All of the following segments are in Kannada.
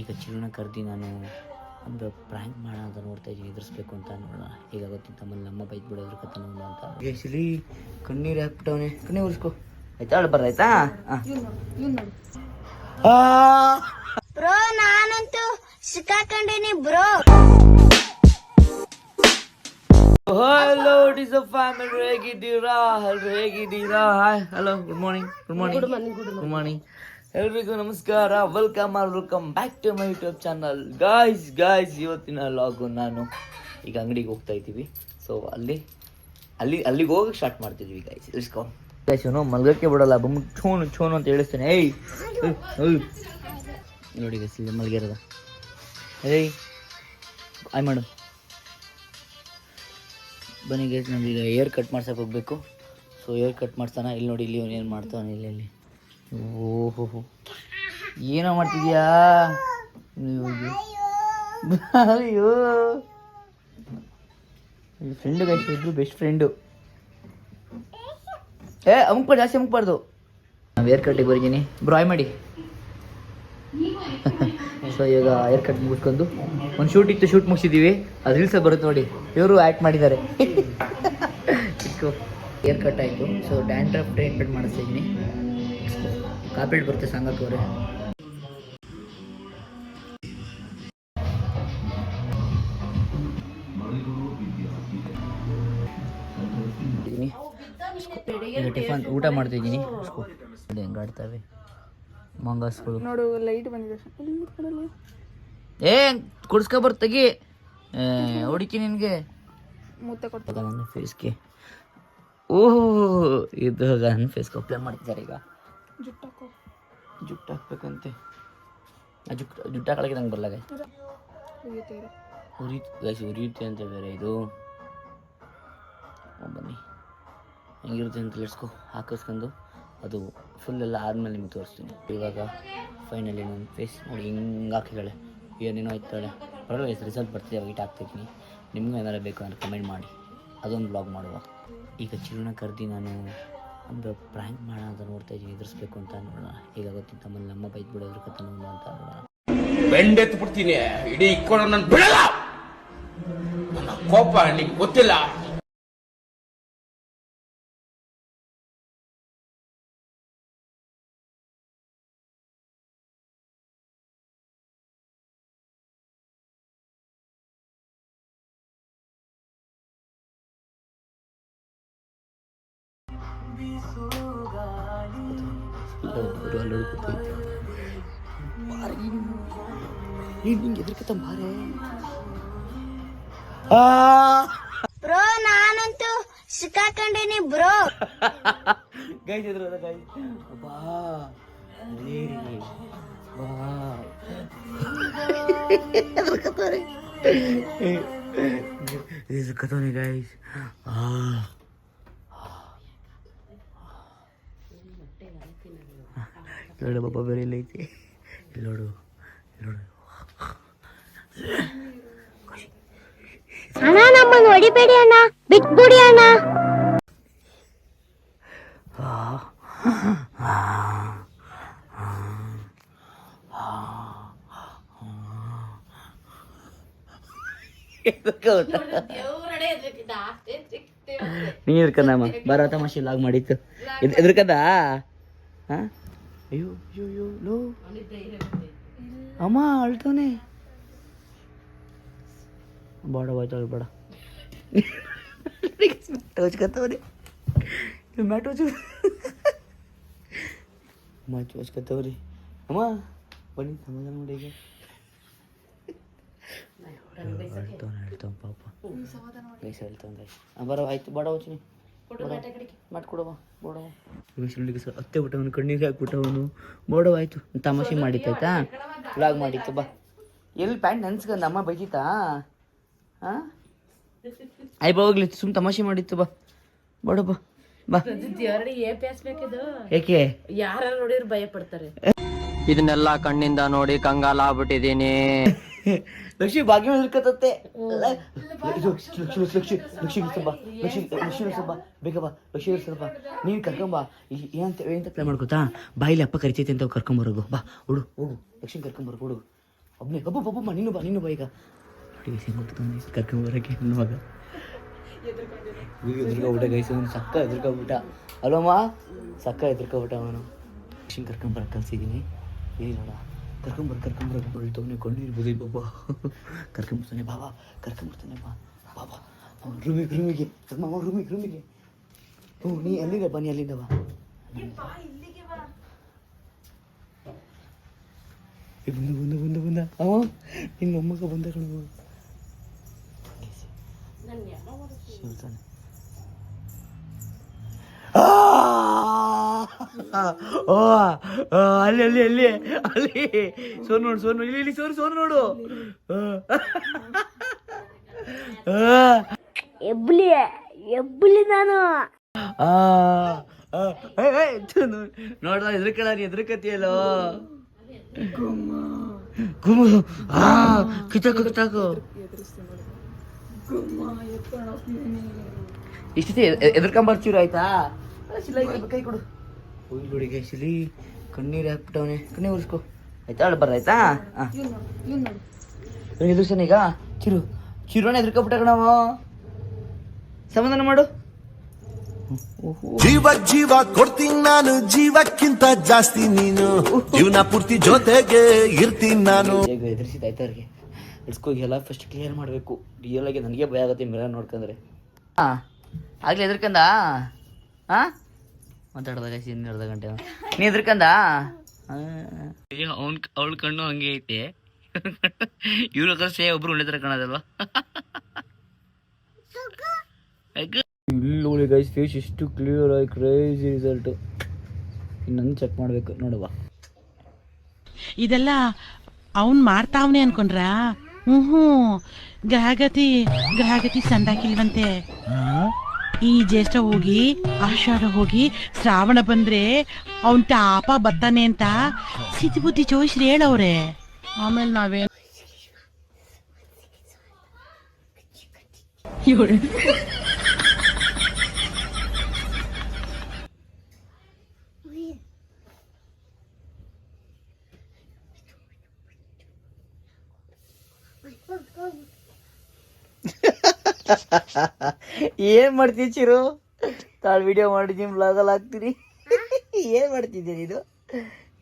ಈಗ ಚಿರುನ ಕರೆದಿ ನಾನು ಒಂದು ಪ್ರ್ಯಾಂಕ್ ಮಾಡೋಣ ಅಂತ ನೋಡ್ತಾ ಇದ್ದೀನಿ, ಎದುರಿಸ್ಬೇಕು ಅಂತ ನೋಡೋಣ. ಈಗ ಗೊತ್ತಿತ್ತು ಆಮೇಲೆ ನಮ್ಮ ಬೈಕ್ ಬಿಡೋದ್ರ ಕತೆ ನೋಡೋಣ ಅಂತ. ಕೇಸರಿ ಕಣ್ಣೀರು ಹಾಕ್ಬಿಟ್ಟವನೆ, ಕಣ್ಣೀರು ಉರಿಸ್ಕೊ ಆಯ್ತಾ, ಅಳು ಬರ್ದಾಯ್ತಾ. ಬ್ರೋ ನಾನಂತೂ ಸಿಕ್ಕಾಕೊಂಡಿನಿ bro. Hello it a family, ಹೇಗಿದ್ದೀರಾ? Hi, hello, good morning, good morning ಎಲ್ರಿಗೂ ನಮಸ್ಕಾರ. Welcome back to my YouTube channel. Guys ಇವತ್ತಿನ ಲಾಗು ನಾನು ಈಗ ಅಂಗಡಿಗೆ ಹೋಗ್ತಾ ಇದ್ದೀವಿ. ಸೊ ಅಲ್ಲಿಗೆ ಹೋಗಿ ಸ್ಟಾರ್ಟ್ ಮಾಡ್ತಿದ್ವಿ ಗಾಯ್ಸ್. ಇಸ್ಕೊ ಗಾಯ್ಸ್, ಇವನು ಮಲ್ಗಕ್ಕೆ ಬಿಡಲ್ಲ, ಬಂದ್ಬಿಟ್ಟು ಛೋನು ಅಂತ ಹೇಳಿಸ್ತೇನೆ. ಏಯ್ ನೋಡಿ ಗೈಸ್, ಇಲ್ಲಿ ಮಲ್ಗಿರೋದ. ಏಯ್ ಆಯ್ ಮಾಡು, ಬನ್ನಿ ಗೈಸ್, ನಮಗೀಗ ಏರ್ ಕಟ್ ಮಾಡ್ಸಕ್ಕೆ ಹೋಗಬೇಕು. ಸೊ ಏರ್ ಕಟ್ ಮಾಡ್ತಾನೆ. ಇಲ್ಲಿ ನೋಡಿ, ಇಲ್ಲಿ ಏನು ಮಾಡ್ತಾನೆ, ಇಲ್ಲಿ ಓಹೋ ಏನೋ ಮಾಡ್ತಿದ್ಯಾ ಅಯ್ಯೋ. ಫ್ರೆಂಡು ಗೈಸ್, ಇಬ್ರು ಬೆಸ್ಟ್ ಫ್ರೆಂಡು. ಅಮುಕ್ಬಾರ್ದು, ಜಾಸ್ತಿ ಅಮುಕ್ಬಾರ್ದು. ನಾವು ಏರ್ ಕಟ್ಟಿಗೆ ಬರೀತೀನಿ, ಬ್ರೋ ಆಯ್ ಮಾಡಿ. ಸೊ ಇವಾಗ ಏರ್ ಕಟ್ ಮುಗಿಸ್ಕೊಂಡು ಒಂದು ಶೂಟ್ ಇತ್ತು, ಶೂಟ್ ಮುಗಿಸಿದ್ದೀವಿ. ಅದು ರೀಲ್ಸಲ್ಲಿ ಬರುತ್ತೆ ನೋಡಿ, ಇವರು ಆ್ಯಕ್ಟ್ ಮಾಡಿದ್ದಾರೆ. ಏರ್ ಕಟ್ ಆಯಿತು. ಸೊ ಡ್ಯಾಂಡ್ರಫ್ ಟ್ರೀಟ್ಮೆಂಟ್ ಮಾಡಿಸ್ತಾ ಇದ್ದೀನಿ. ಕಾಪಿಡ್ ಬರುತ್ತೆ ಸಂಗಕ್ಕವ್ರೆ. ಈಗ ಟಿಫನ್ ಊಟ ಮಾಡ್ತಿದ್ದೀನಿ. ಹೆಂಗಾಡ್ತವೆ ಮಂಗಾಸ್ಗಳು ನೋಡು, ಲೈಟ್ ಬಂದಿದೆ. ಏ ಕುಡ್ಸ್ಕೊ ಬರ್ತಗಿ, ಹೊಡಿತೀನಿ ನಿನಗೆ ಮೂತ ಕೊಡ್ತಾರೆ ನನ್ನ ಫೇಸ್ಗೆ. ಓಹೋ, ಇದು ನನ್ನ ಫೇಸ್ಗೆ ಅಪ್ಲೈ ಮಾಡ್ತಿದ್ದಾರೆ. ಈಗ ಜುಟ್ಟು ಹಾಕ್ಬೇಕಂತೆ. ಜುಟ್ಟು ಹಾಕಳಕ್ಕೆ ನಂಗೆ ಬರಲ್ಲ ಗೈಸ್. ಉರಿಯುತ್ತೆ ಅಂತ ಬೇರೆ ಇದು. ಬನ್ನಿ ಹೆಂಗಿರುತ್ತೆ ಅಂತ ತಿಳಿಸ್ಕೊ. ಹಾಕಿಸ್ಕೊಂಡು ಅದು ಫುಲ್ ಎಲ್ಲ ಆದಮೇಲೆ ನಿಮ್ಗೆ ತೋರಿಸ್ತೀನಿ. ಇವಾಗ ಫೈನಲಿ ನನ್ನ ಫೇಸ್ ನೋಡಿ ಹಿಂಗೆ ಹಾಕಿದ್ದಾಳೆ, ಏನೇನೋ ಆಯ್ತಾಳೆ. ಪರವಾಗಿಲ್ಲ, ರಿಸಲ್ಟ್ ಬರ್ತಿದೆ, ವೈಟ್ ಹಾಕ್ತಿದ್ದೀನಿ. ನಿಮಗೂ ಏನಾರು ಬೇಕು ಅಂದರೆ ಕಮೆಂಟ್ ಮಾಡಿ, ಅದೊಂದು ಬ್ಲಾಗ್ ಮಾಡುವ. ಈಗ ಚಿರುನ ಕರೆದಿ ನಾನು ಒಂದು ಪ್ರ್ಯಾಂಕ್ ಮಾಡೋಣ ಅಂತ ನೋಡ್ತಾ ಇದ್ದೀನಿ, ಎದುರಿಸ್ಬೇಕು ಅಂತ ನೋಡೋಣ. ಈಗ ಗೊತ್ತಿತ್ತು ಆಮೇಲೆ ನಮ್ಮ ಬೈಕ್ ಬಿಡೋದ್ರ ಕತೆ ನೋಡೋಣ ಅಂತ ನೋಡೋಣ. ಬೆಂಡೆತ್ತು ಬಿಡ್ತೀನಿ, ಇಡೀ ಇಕ್ಕೊಂಡು ನನ್ನ ಬಿಡಲ್ಲ. ನನ್ನ ಕೋಪ ನಿಂಗೆ ಗೊತ್ತಿಲ್ಲ. ಬ್ರೋ ನಾನಂತೂ ಸಿಕ್ಕಾಕೊಂಡಿನಿ ಬ್ರೋ. ಗೈಸ್ ಎದುರದ ಗೈಸ್, ಬಾ ಎದುರ್ಕತ್ತವನಿ ಗೈಸ್. ನೋಡು ಬಾಬಾ, ಬೇರೆ ಇಲ್ಲ ಐತಿ. ನೋಡು ಅಣ್ಣ, ನಮ್ಮನ್ನು ಹೊಡಿಬೇಡಿ ಅಣ್ಣ, ಬಿಟ್ಬಿಡಿ ಅಣ್ಣ. ನೀ ಎದ್ರಕಂದಮ್ಮ, ಬರ ತಮಾಷೆ ಲಾಗ್ ಮಾಡಿತ್ತು. ಎದ್ರಕಂದ. ಹಾಂ, ಅಯ್ಯೋ ಲೋ ಅಮ್ಮ ಅಳ್ತವನೆ. ಬೇಡ ಬಾಯ್ತು, ಬೇಡ ಟೋಚ್ಕತ್ತವನೆ, ಟೋಚ್ಕತ್ತವ್ರಿ. ಅಮ್ಮ ಬನ್ನಿ, ಸಮಾಧಾನ ಮಾಡಿ. ಈಗ ಹೇಳ್ತಾವ ಪಾಪ ಗೈಸ್, ಹೇಳ್ತಾವ ಗೈಸ್. ಬರೋ ಆಯ್ತು, ಬೇಡ ಹೋಗ್ತೀನಿ, ಮಾಡ್ಕೊಡವ ಬೋಡವ. ಹತ್ತೆ ಬಿಟ್ಟವನು, ಕಣ್ಣಿಗೆ ಹಾಕ್ಬಿಟ್ಟವನು. ಬೋಡವ ಆಯ್ತು, ತಮಾಷೆ ಮಾಡಿತ್ತಾಯ್ತಾ, ವ್ಲಾಗ್ ಮಾಡಿತ್ತು. ಬಾ, ಎಲ್ಲಿ ಪ್ಯಾಂಟ್ ನೆನ್ಸ್ಕೊಂಡ ಅಮ್ಮ ಬೈಕಿತ್ತಾ? ಹಾಂ ಆಯ್ ಬಾ, ಹೋಗ್ಲಿ, ಸುಮ್ ತಮಾಷೆ ಮಾಡಿತ್ತು. ಬಾ ಬೋಡಪ್ಪ, ಬಾ. ಏಕೆ ಯಾರು ನೋಡಿದ್ರು ಭಯ ಪಡ್ತಾರೆ. ಇದನ್ನೆಲ್ಲ ಕಣ್ಣಿಂದ ನೋಡಿ ಕಂಗಾಲ ಆಗ್ಬಿಟ್ಟಿದೀನಿ. ಲಕ್ಷ್ಮಿ ಭಾಗ್ಯ ಇರ್ಕತ್ತೆ. ಲಕ್ಷ್ಮಿ ಸ್ವಲ್ಪ ಬೇಗ ಬಾ, ಲಕ್ಷ್ಮಿ ಸ್ವಲ್ಪ ನೀನು ಕರ್ಕೊಂಬಾ. ಏನಂತ ಪ್ಲೇ ಮಾಡ್ಕೋತಾ, ಬಾಯಿಲಿ ಅಪ್ಪ ಕರಿತೈತೆ ಅಂತ ಕರ್ಕೊಂಬರೋಗು. ಬಾ ಹುಡು, ಹೋಗು, ಲಕ್ಷ್ಮಿ ಕರ್ಕೊಂಬರೋಗು, ಹುಡುಗು. ಒಬ್ಬನೇ ಒಬ್ಬೊಬ್ಬ ನೀನು ಬಾ ಈಗ ನೋಡಿ ಗೈಸ್ ಹೆಂಗೆ ಗೊತ್ತಾನೆ ಕರ್ಕೊಂಬರಕ್ಕೆ ನನ್ನ ಮಗ ಎದುರ್ಕೊಬಿಟ್ಟ ಗೈಸ್ ಅವನು ಸಕ್ಕ ಎದುರ್ಕೊಬಿಟ್ಟ ಅಲ್ವಮ್ಮ ಸಕ್ಕ ಎದುರ್ಕೊಬಿಟ್ಟ ಅವನು ಕರ್ಕೊಂಬರಕ್ಕೆ ಕಲ್ಸಿದ್ದೀನಿ ಏ ನೋಡ ಕರ್ಕೊಂಬರ ಹೊಳ್ತವನೇ ಕೊಂಡಿರ್ಬೋದು ಬಾಬಾ ಕರ್ಕೊಂಬರ್ತಾನೆ ಬಾಬಾ ಕರ್ಕೊಂಬರ್ತಾನೆ ಬಾಬಾ ಅವ್ನು ರೂಮಿಗೆ ರೂಮಿಗೆ ಹ್ಞೂ ನೀ ಎಲ್ಲಿಂದ ಬನ್ನಿ ಅಲ್ಲಿಂದ ಬಾ ಬಂದ ಅವ ನಿನ್ನ ಮೊಮ್ಮಗ ಬಂದ ಕಣ ಶಿವತಾನೆ ಅಲ್ಲಿ ಸೋನು ಇಲ್ಲಿ ಸೋನು ನೋಡು ಎಬ್ಬಲಿ ನಾನು ನೋಡ್ದ ಎದ್ರಕತಿಯಲ್ಲೋ ಕಿತ್ತಾಕು ಇಷ್ಟೇ ಎದ್ರಕೊಂಬರ್ತೀವ್ರು ಆಯ್ತಾ ಕೈ ಕೊಡು ಹುಡುಗಿ ಶಿಲಿ ಕಣ್ಣೀರು ಹಾಕ್ಬಿಟ್ಟವನೆ ಕಣ್ಣೀರು ಉರಿಸ್ಕೊ ಆಯ್ತಾ ಆಯ್ತಾ ಎದುರ್ಸನ ಈಗ ಚಿರೋಣ ಎದ್ರಕೊಂಬಿಟ್ಟ ಕಣವ ಸಮಾಧಾನ ಮಾಡು ಜೀವ ಕೊಡ್ತೀನಿ ನಾನು ಜೀವಕ್ಕಿಂತ ಜಾಸ್ತಿ ನೀನು ಜೀವನ ಪೂರ್ತಿ ಜೊತೆಗೆ ಇರ್ತೀನಿ ನಾನು ಎದುರಿಸಿದ ಆಯ್ತಾ ಅವ್ರಿಗೆ ಇಡ್ಸ್ಕೋಗಿ ಎಲ್ಲ ಫಸ್ಟ್ ಕ್ಲಿಯರ್ ಮಾಡಬೇಕು ರಿಯಲ್ ಆಗಿ ನನಗೆ ಭಯ ಆಗುತ್ತೆ ಮಿರರ್ ನೋಡ್ಕೊಂಡ್ರೆ ಆಗ್ಲಿ ಎದ್ರಕಂದ ಮಾತಾಡ್ದಾಗ ಇನ್ನು ಅರ್ಧ ಗಂಟೆ ನೀ ಎದ್ರಕಂದ ಅವಳ ಕಣ್ಣು ಹಂಗೆ ಐತೆ ಇವ್ರ ಕಲ್ಸೆ ಒಬ್ರು ಒಳ್ಳೆ ತರ ಕಾಣೋದಲ್ವಾ ಇಲ್ಲಿ ಗೈಸ್ ಫೇಸ್ ಎಷ್ಟು ಕ್ಲಿಯರ್ ಆಗಿ ಕ್ರೇಜಿ ರಿಸಲ್ಟು ಇನ್ನೊಂದು ಚೆಕ್ ಮಾಡಬೇಕು ನೋಡುವ ಇದೆಲ್ಲ ಅವನ್ ಮಾಡ್ತಾವನೆ ಅನ್ಕೊಂಡ್ರ ಗ್ರಹಗತಿ ಸಂದಾಕಿಲ್ವಂತೆ ಈ ಜ್ಯೇಷ್ಠ ಹೋಗಿ ಆಷಾಢ ಹೋಗಿ ಶ್ರಾವಣ ಬಂದ್ರೆ ಅವನ್ ತಾಪ ಬರ್ತಾನೆ ಅಂತ ಸಿದ್ಧಿ ಬುದ್ಧಿ ಚೋಯಿಸ್ರಿ ಹೇಳವ್ರೆ ಆಮೇಲೆ ನಾವೇ ಏನ್ ಮಾಡ್ತೀವಿ ಚಿರು ತಾಳು ವಿಡಿಯೋ ಮಾಡಿದ್ದೀನಿ ಬ್ಲಾಗಲ್ಲಿ ಹಾಕ್ತೀನಿ ಏನ್ ಮಾಡ್ತಿದ್ದೀನಿ ಇದು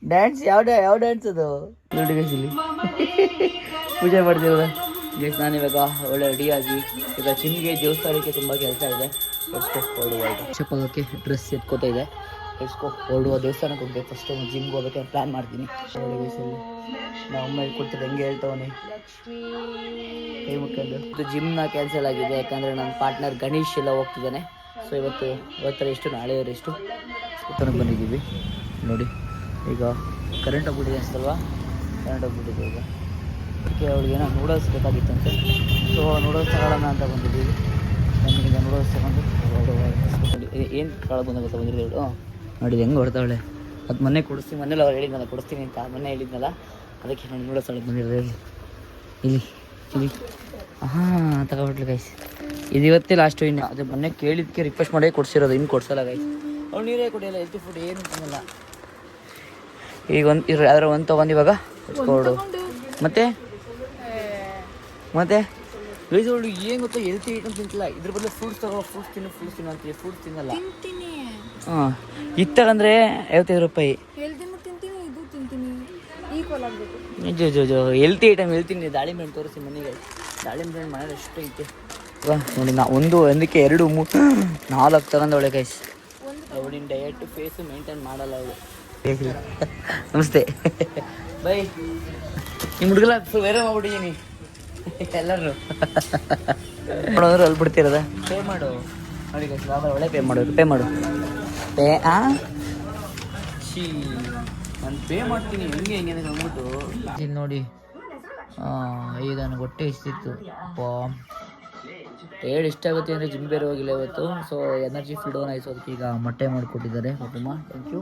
ಡ್ಯಾನ್ಸ್ ಯಾವ ಡ್ಯಾನ್ಸ್ ಅದು ಇಲ್ಲಿ ಪೂಜೆ ಮಾಡ್ತಿರೋದ ಜಸ್ಟ್ ನಾನು ಇವಾಗ ಒಳ್ಳೆ ರೆಡಿಯಾಗಿ ಈಗ ಜಿಮ್ಗೆ ದೇವಸ್ಥಾನಕ್ಕೆ ತುಂಬ ಕೆಲಸ ಇದೆ ಹೊರಡುವ ಚಪ್ಪಕ್ಕೆ ಡ್ರೆಸ್ ಎತ್ಕೋತಾ ಇದೆ ಹೊರಡುವ ದೇವಸ್ಥಾನಕ್ಕೆ ಹೋಗ್ಬೇಕು ಫಸ್ಟ್ ಜಿಮ್ಗೆ ಹೋಗ್ಬೇಕಂತ ಪ್ಲ್ಯಾನ್ ಮಾಡ್ತೀನಿ ಒಳ್ಳೆ ವಯಸ್ಸಲ್ಲಿ ನಾವು ಅಮ್ಮ ಹೇಳ್ಕೊಡ್ತಾರೆ ಹೆಂಗೆ ಹೇಳ್ತವನೆ ಕೈ ಮುಖಂಡು ಜಿಮ್ನ ಕ್ಯಾನ್ಸಲ್ ಆಗಿದೆ ಯಾಕಂದರೆ ನನ್ನ ಪಾರ್ಟ್ನರ್ ಗಣೇಶ್ ಎಲ್ಲ ಹೋಗ್ತಿದ್ದಾನೆ ಸೊ ಇವತ್ತರ ಎಷ್ಟು ನಾಳೆ ಎಷ್ಟು ಸುತ್ತನಕ್ಕೆ ಬಂದಿದ್ದೀವಿ ನೋಡಿ ಈಗ ಕರೆಂಟ್ ಹೋಗ್ಬಿಟ್ಟಿದೆ ಅನ್ಸಲ್ವಾ ಕರೆಂಟ್ ಹೋಗ್ಬಿಟ್ಟಿದೆ ಈಗ ಅದಕ್ಕೆ ಅವ್ಳಿಗೇನೋ ನೂಡಲ್ಸ್ ಬೇಕಾಗಿತ್ತಂತೆ ಸೊ ನೂಡಲ್ಸ್ ತಗೊಳ್ಳೋಣ ಅಂತ ಬಂದಿದ್ದೀವಿ ನಮಗೀಗ ನೂಡಲ್ಸ್ ತಗೊಂಡು ಏನು ತಗೊಳ್ಳೋದು ಬಂದಾಗ ಬಂದಿರೋದು ನೋಡಿ ಹೆಂಗೆ ಹೊಡ್ತಾವಳೆ ಅದು ಮೊನ್ನೆ ಕೊಡಿಸ್ತೀನಿ ಮನೇಲಿ ಅವ್ರು ಹೇಳಿದ್ನಲ್ಲ ಕೊಡಿಸ್ತೀನಿ ಅಂತ ಮೊನ್ನೆ ಹೇಳಿದ್ನಲ್ಲ ಅದಕ್ಕೆ ನಾನು ನೂಡಲ್ಸ್ ತಗೊಳ್ಳೋದು ಬಂದಿರೋದು ಇಲ್ಲಿ ಹಾಂ ತಗೊಬಿಟ್ಲು ಗೈಸ್ ಇದು ಇವತ್ತೇ ಲಾಸ್ಟು ಇನ್ನು ಅದು ಮೊನ್ನೆ ಕೇಳಿದ್ದಕ್ಕೆ ರಿಕ್ವೆಸ್ಟ್ ಮಾಡಿ ಕೊಡ್ಸಿರೋದು ಇನ್ನು ಕೊಡ್ಸಲ್ಲ ಗೈಸ್ ಅವ್ಳು ನೀರೇ ಕೊಡಿಯಲ್ಲ ಹೆಲ್ತಿ ಫುಡ್ ಏನು ತಿನ್ನಲ್ಲ ಈಗ ಯಾವ್ದಾರು ಒಂದು ತೊಗೊಂಡು ಇವಾಗ ಕೊಡು ಮತ್ತೆ ಗೈಸ್ ಅವಳು ಏನು ಗೊತ್ತಾ ಹೆಲ್ತಿ ಐಟಮ್ ತಿಂತಿಲ್ಲ ಇದ್ರ ಬದಲು ಫ್ರೂಟ್ಸ್ ಫ್ರೂಟ್ಸ್ ತಿನ್ನು ಅಂತೀವಿ ಫ್ರೂಟ್ಸ್ ತಿನ್ನಲ್ಲ ಹಾಂ ಇದು ತಗೊಂಡ್ರೆ 55 ರೂಪಾಯಿ ಜೋ ಹೆಲ್ತಿ ಐಟಮ್ ಹೇಳ್ತೀನಿ ದಾಳಿಂಬೆ ಹಣ್ಣು ತೋರಿಸಿ ಮನೆಗೆ ದಾಳಿಂಬೆ ಹಣ್ಣು ಮನೇಲಿ ಎಷ್ಟು ಐತೆ ನೋಡಿ ಒಂದಕ್ಕೆ 2 3 4 ತಗೊಂಡವಳೆ ಗೈಸ್ ಅವಳಿನ ಡಯಟ್ ಫೇಸು ಮೇಂಟೈನ್ ಮಾಡಲ್ಲ ಅವಳು ನಮಸ್ತೆ ಬೈ ನಿಮ್ಮ ಹುಡುಗಲ್ಲ ಬೇರೆ ಮಾಡ್ಬಿಟ್ಟಿದ್ದೀನಿ ಎಲ್ಲರೂ ನೋಡೋದ್ರು ಅಲ್ಲಿ ಬಿಡ್ತಿರೋದ ಪೇ ಮಾಡು ನೋಡಿ ಗೈಸ್ ಒಳ್ಳೆ ಪೇ ಮಾಡು ನಾನು ಪೇ ಮಾಡ್ತೀನಿ ಹೆಂಗೆ ಅಂದ್ಬಿಟ್ಟು ಇದು ನೋಡಿ ಈಗ ನನಗೆ ಹೊಟ್ಟೆ ಇಷ್ಟಿತ್ತು ಹೇಳಿ ಇಷ್ಟ ಆಗುತ್ತೆ ಅಂದರೆ ಜಿಮ್ ಬೇರೆ ಹೋಗಿಲ್ಲ ಇವತ್ತು ಸೊ ಎನರ್ಜಿ ಫುಲ್ ಡೌನ್ ಆಯಿತು ಅದಕ್ಕೆ ಈಗ ಮೊಟ್ಟೆ ಮಾಡಿಕೊಟ್ಟಿದ್ದಾರೆ ಪಾಪಮ್ಮ ಥ್ಯಾಂಕ್ ಯು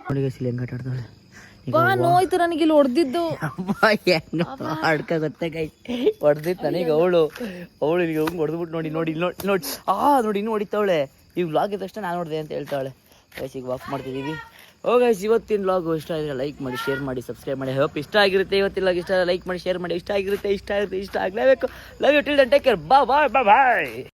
ನೋಡಿ ಗೈಸ್ ಹೆಂಗೆ ಆಟಾಡ್ತಾಳೆ ನೋಯ್ತು ನನಗೆ ಇಲ್ಲಿ ಹೊಡೆದಿದ್ದು ಅಡ್ಕ ಗೊತ್ತೆ ಗೈಸ್ ಹೊಡೆದಿತ್ತು ನನಗೆ ಅವಳು ಇಲ್ಲಿ ಹೋಗಿ ಹೊಡೆದ್ಬಿಟ್ಟು ನೋಡಿ ನೋಡಿ ಇನ್ನೂ ಹೊಡಿತಾವಳೆ ಈಗ ವ್ಲಾಗ್ ಇದ್ದ ತಕ್ಷಣ ನಾನು ನೋಡಿದೆ ಅಂತ ಹೇಳ್ತಾಳೆ ಗೈಸ್ ಈಗ ವಾಕ್ ಮಾಡ್ತಿದ್ದೀವಿ ಗೈಸ್ ಇವತ್ತಿನ ವ್ಲಾಗ್ ಇಷ್ಟ ಆಗಿದ್ರೆ ಲೈಕ್ ಮಾಡಿ ಶೇರ್ ಮಾಡಿ ಸಬ್ಸ್ಕ್ರೈಬ್ ಮಾಡಿ ಹೋಪ್ ಇಷ್ಟ ಆಗಿರುತ್ತೆ. ಇವತ್ತಿನ ವ್ಲಾಗ್ ಇಷ್ಟ ಲೈಕ್ ಮಾಡಿ ಶೇರ್ ಮಾಡಿ. ಇಷ್ಟ ಆಗಲೇಬೇಕು. Love you till then take care. Bye.